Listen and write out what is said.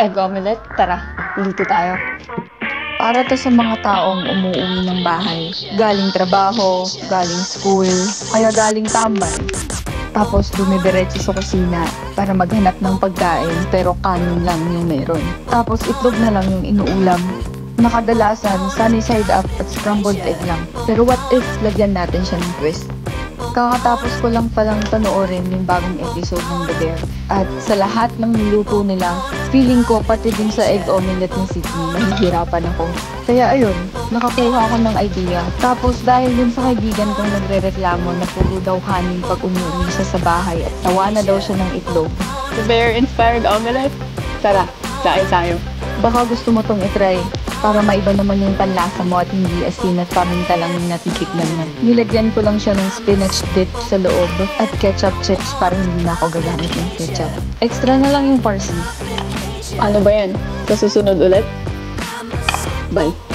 Egg omelette, tara, luto tayo. Para to sa mga taong umuuwi ng bahay. Galing trabaho, galing school, kaya galing tambay. Tapos dumidiretso sa kusina para maghanap ng pagkain pero kanin lang yung meron. Tapos itlog na lang yung inuulam. Nakadalasan, sunny side up at scrambled egg lang. Pero what if lagyan natin siya ng twist? Kakatapos ko lang palang panoorin yung bagong episode ng The Bear. At sa lahat ng niluto nila, feeling ko pati din sa egg omelette ni Sydney, nahihirapan ako. Kaya ayun, nakakuha ako ng idea. Tapos dahil dun sa kaibigan kong nagre-reklamo na puro daw kanin pag umuwi siya sa bahay at tawa na daw siya ng itlog. The bear-inspired omelette? Tara, kain tayo. Baka gusto mo tong itry para maiba naman yung panlasa mo at hindi asin at paminta lang yung natitikman mo. Nilagyan ko lang siya ng spinach dip sa loob at ketchup chips para hindi na ako gagamit ng ketchup. Extra na lang yung parsley. Ano ba yan? Sa susunod ulit? Bye.